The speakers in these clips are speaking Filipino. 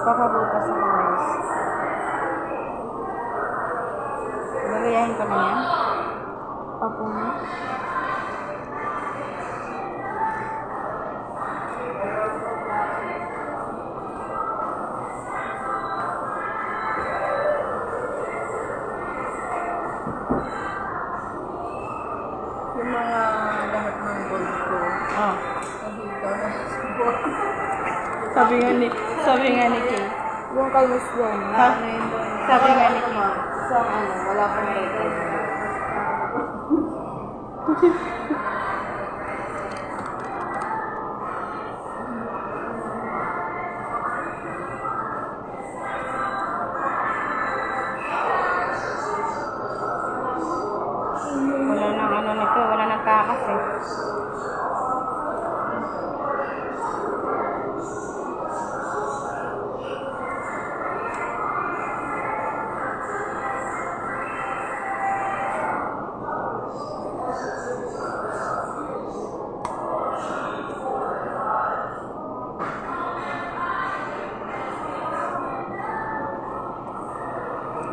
Magpapabutas ako guys. Gagayahin ko na yan. Opo na. Yung mga lahat ng gold ko. Oh. Nakita na. Sabi nga ni Kay. Yung kay Miss Jen. Ha? Sabi nga ni Kay. Sa ano, wala pang record. Wala nang ano nito, wala nang kakas eh.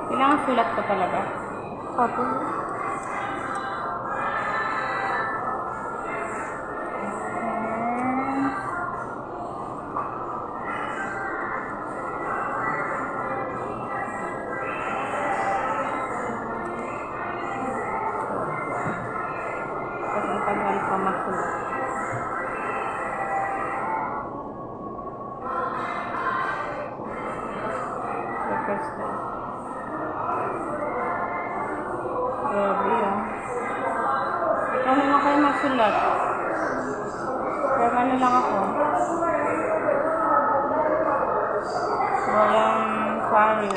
Kailangan sulat ko talaga. Opo. Kasi ang tagal pa masulat. The first time. Grabe ah. Ikaw naman kayo magsulat. Pero ano lang ako. Walang quarrel.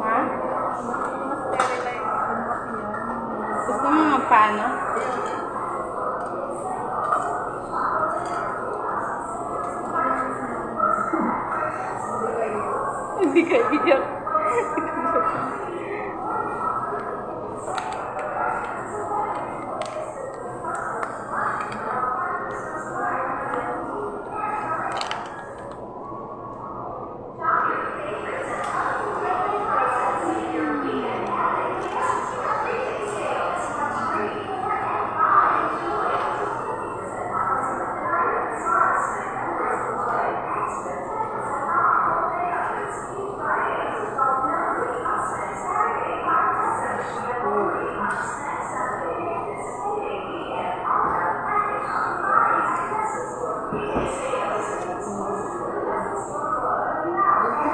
Ha? Gusto mo magpaano? Hindi ka iyak.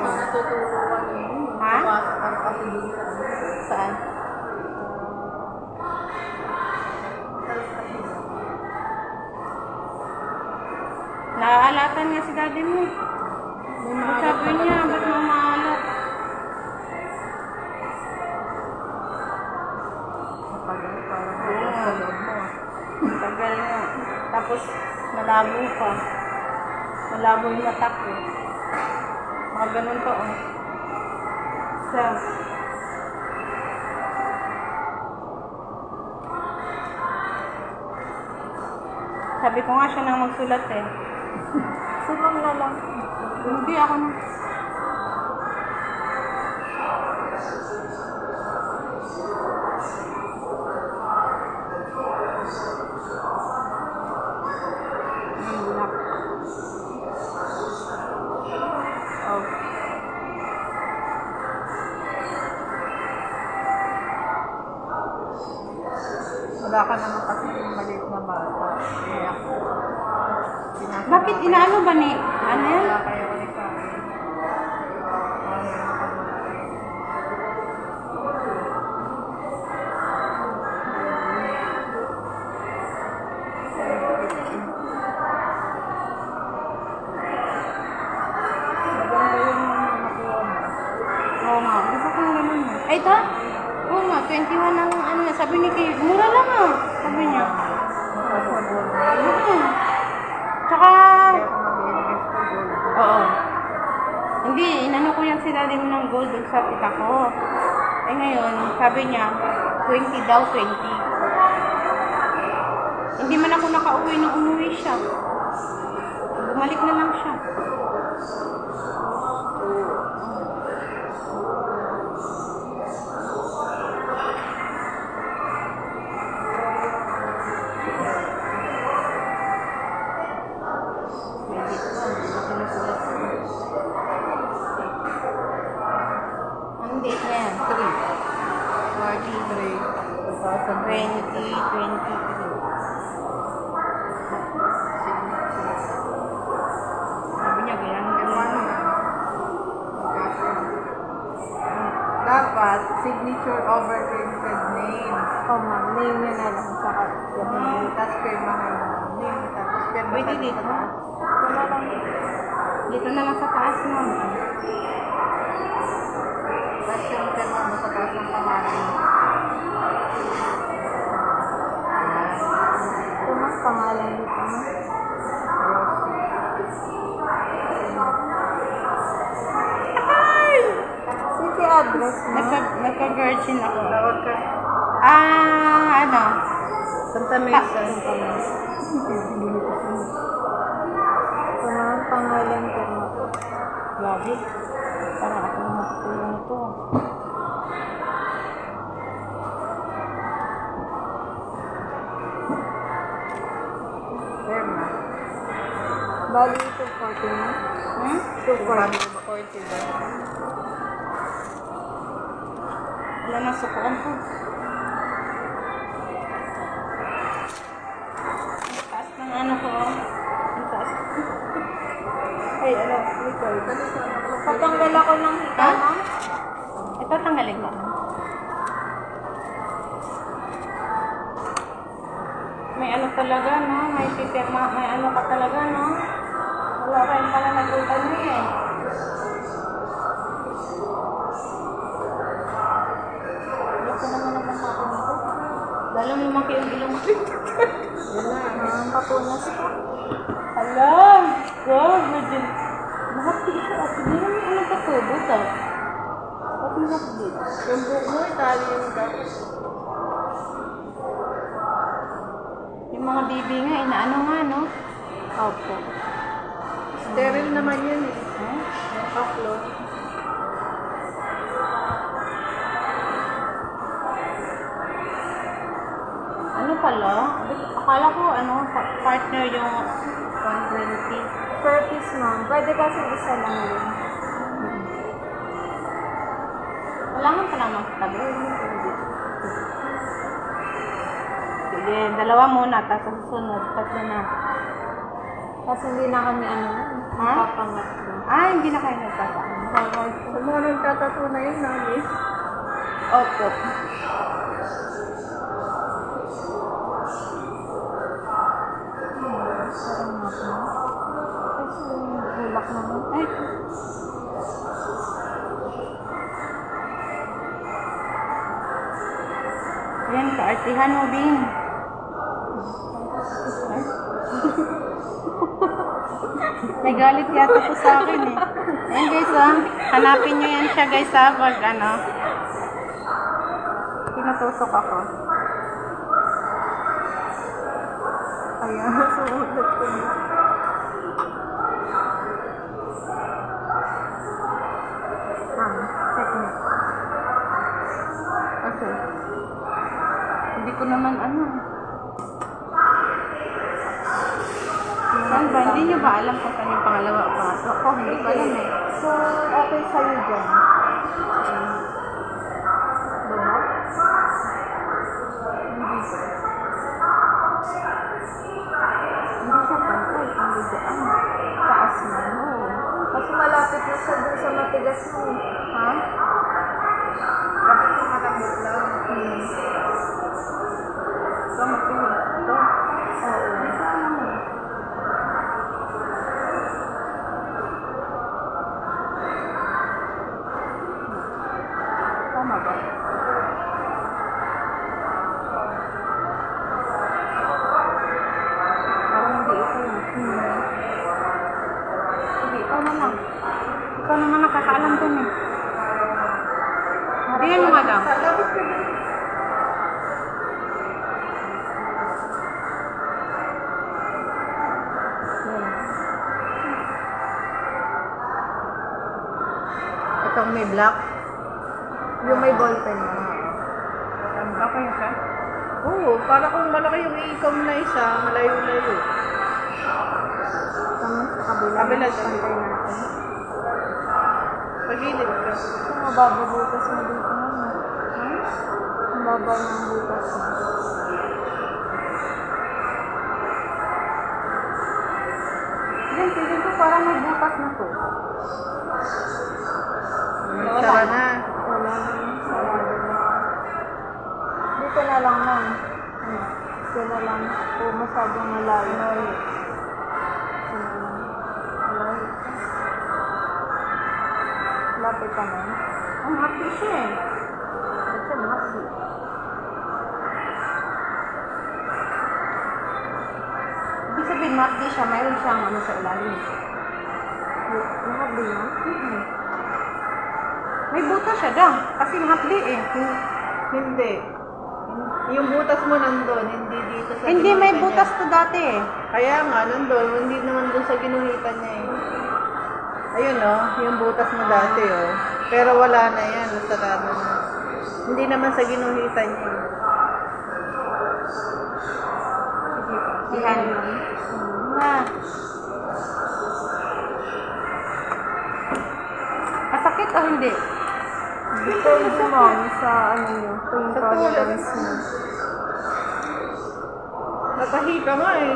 Natuturuan eh. Ha? Pumasok ka kasi dun sa ano. Saan? Naaalatan nga si daddy mo. May Ang maalat sabi na niya, talaga. ba't mo maalat? Matagal, parang Oo. bukas sa loob mo. Tagal nga. Tapos, malabo pa. Malabo yung mata ko. Mga ganun to, oh. So, sabi ko nga siya nang magsulat eh. Suman na lang. Hindi ako na. Bulak. Oh. Wala ka naman kasi maliit na bata. Kaya Bakit inaano ba ni? Ano yan? wala kayo ulit sa akin. Maganda yung nakuha mo. Oo nga. Gusto ko yung ganun. Ay, ito? Oo nga. 21 ang ano. Sabi ni Kay, mura lang ah. Sabi niya. Nakasabon. Hmm. Tsaka, Kaya kung mag-invest ko gold. oo. Hindi, inano ko yung sinabi mo ng gold dun sa tita ko. Eh ngayon, sabi niya, 20 daw, 20. Hindi man ako nakauwi nung umuwi siya. Bumalik na lang siya. Ang date na yan? 43, 2023. Sabi niya, ganyan ganyan. Dapat, signature over printed name. Oh, ma'am. Name niya na lang sa Tapos pirma ka na. Name, tapos pirma Pwede ka dito. sa taas. Wala lang. Dito na lang sa taas mo. Tapos yung pirma mo sa taas ng pangalan mo. Ito, ma'am. Pangalan dito, ma'am. City address, ma'am. Nagka-virgin ako. Tawag ka. Ano? Santa Mesa. Ito, ma'am. Pangalan ko, ma'am. Grabe. Parang ako na matutulong ito. Pirma. Bali, 240, ma'am. Hmm? 240. 40 ba? Wala na sukuan ko. Ang taas ng ano ko. Ang taas. Ay, ano, record. Patanggal ako ng hita, Ha? ma'am. Ito tanggalin mo. May ano talaga, no? May pipirma, may ano ka talaga, no? Wala kayong pananagutan mo eh. Wala ko naman naman ako nito. Lalo lumaki yung ilong ko. Yan na. Ma'am, papunas ko. Alam! God, medyo... Nakapti ito. Hindi naman ano pa to, buta. Ba't mo nakapti? Yung buhok mo, itali yung dapat. Yung mga bibi nga, inaano nga, no? Opo. Sterile naman yan eh. Huh? Yung paklo. Ano pala? Akala ko, ano, partner yung 120. Per piece, ma'am. Pwede kasi isa lang yun. Wala nga pala magtabi. Sige, dalawa muna, tapos susunod, tatlo na. Kasi hindi na kami ano, Ha? papangatlo. Hindi na kayo nagtataan. Sa mga nagtatato na yun, namin. Opo. Parang nga po. Kasi ulak naman. Ay, yan, kaartihan mo, Bing. Ay. May galit yata po sa akin eh. Ayan guys hanapin nyo yan siya guys pag ano. Pinutusok ako. Ayan, sumulat ko na. Check me. Okay. Hindi ko naman ano. Saan ba? Hindi nyo ba alam kung saan yung pangalawa o pangatlo? Ako, hindi ko alam eh. So, okay sa'yo dyan. Diba? Hindi ko. Hindi siya pantay. Hindi dyan. Taas na. Oo. Kasi malapit na siya dun sa matigas mo. Ha? Dapat yung malambot lang. Ito, matinig. Ito. Oo. Saan mo? Tama ba? Parang hindi ito. Sige, ikaw naman. Ikaw naman nandun eh. Diyan mo nga lang. Tapos ka din. Itong may black. Yung may ballpen mo. Okay siya? Oo, para kung malaki yung ikaw na isa, malayo-layo. Tama sa kabila. Kabila Pantay siya. natin. Pagilid ka. Ito, mabababutas mo dito naman. Ang baba ng butas mo. Diyan, tignan ko parang may butas na to. Sara na. Wala naman. Sarado na. Dito na lang ma'am. Dito na lang. O masyadong malayo. Malayo. Malayo. Lapit ka na. Ang happy siya eh. Ito na. Ibig sabihin, happy siya. Mayroon siyang ano sa ilalim. Lahat din yan? May butas siya daw. Kasi happy eh. Hindi. Yung butas mo nandun, hindi dito sa Hindi, may ginuhitan butas niya. to dati eh. Kaya nga, nandun, hindi naman dun sa ginuhitan niya eh. Ayun oh, yung butas mo dati oh. Pero wala na yan, sarado na. Hindi naman sa ginuhitan niya. Sige pa. Yan. Na. Masakit o hindi? Depende ma'am sa ano nyo. Kung Sa tolerance mo. Natahi ka nga eh.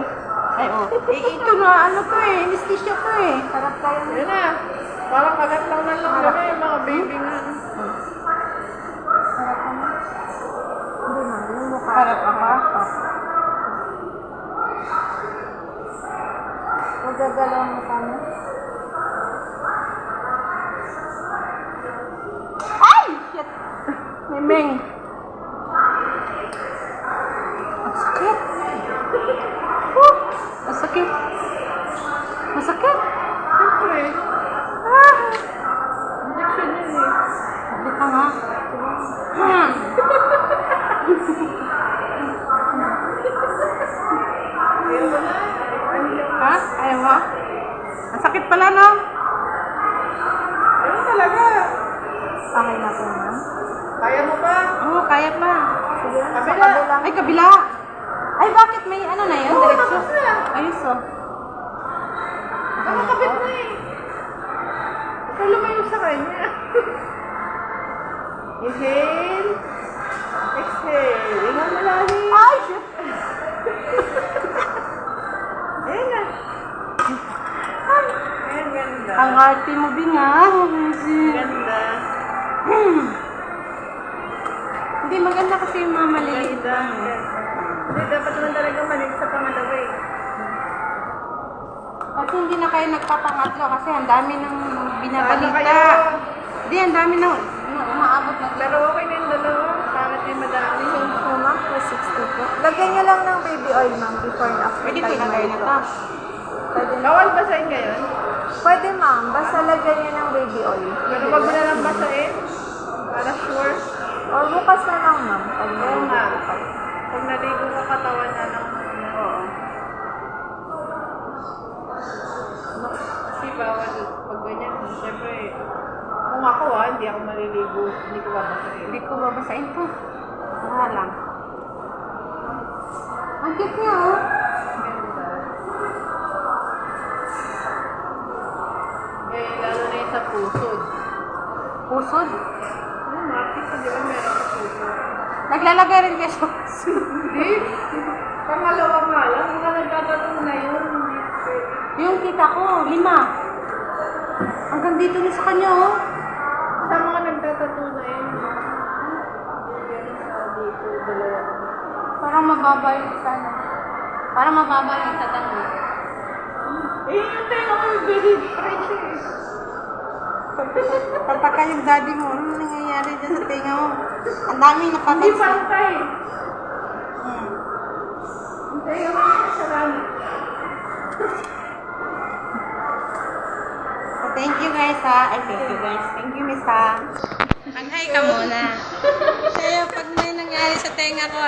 Ay, oh. Eh, ito na, ano to eh. Anesthesia to eh. Sarap kayo na. Yan na. Parang kagat lang na lang kami, mga baby nga. Sarap ka na. Hindi ma'am, yung mukha. Harap ako? Magagalaw mo kami. Ay! Shit! Miming. Ang sakit. Masakit. Masakit. Siyempre. Ah! Injection yun eh. Sabi ka nga. Hmm. Ayaw mo na. Ha? Ayaw mo? Ang sakit pala, no? Ayaw talaga. Okay na po ma'am. Kaya mo ba? Oo, kaya pa. Sige na, sa Kabila. kabila. Ay, kabila. Ay, bakit may ano na yun? Oo, Diretso. tapos na. Ayos, oh. Nakakabit na eh. Ikaw lumayo sa kanya. Inhale. Exhale. Inhale malalim. Ay, shit! Ayan na. Ayan, ganda. Ang arte mo, Binga. Ganda. Hindi, maganda kasi yung mga maliliit. Ganda. Hindi, dapat naman talaga maliit sa pangalawa eh. Kasi hindi na kayo nagpapangatlo kasi ang dami ng Ano binabalita. kayo? Hindi, ang dami na umaabot na. Pero okay na yung dalawa. Bakit yung madami? Thank you ma'am, 260 po. Lagyan nyo lang ng baby oil ma'am before and after Pwede ko tayo ilagay na malito. to. Pwede na. Bawal basahin ngayon? Pwede ma'am, basta lagyan nyo ng baby oil. Pero wag mo na lang basahin. Para sure. Or bukas na lang ma'am. Pag Oo nga. Pag naligo ka katawan na lang. Oo. Kasi bawal pag ganyan. Siyempre, kung ako hindi ako maliligo. Hindi ko babasahin. Hindi ko babasahin to. Saka lang. Ang cute niya, oh. Ganda. Eh, lalo na yung sa pusod. Pusod. Ano, Marty, sa di ba meron sa pusod? Naglalagay rin kayo sa Hindi. Pangalawa nga lang. Kung ka nagtatatong na yun, hindi pwede. Yung kita ko, 5. Hanggang dito na sa kanya, oh. Sa mga nagtatattoo na yun, yan sa dito, dalawa. Parang mababa yung sana. Parang mababa yung tatanong. Eh, yung tayo ako yung very precious. Tataka yung daddy mo. Ano nangyayari dyan sa tinga mo? Ang daming Hindi napapansin. pantay. Hmm. Hindi, yung sarami. Thank you guys ha. Ay, thank you guys. Thank you, Miss ha. Mag-hi ka muna. Kaya pag may nangyari sa tenga ko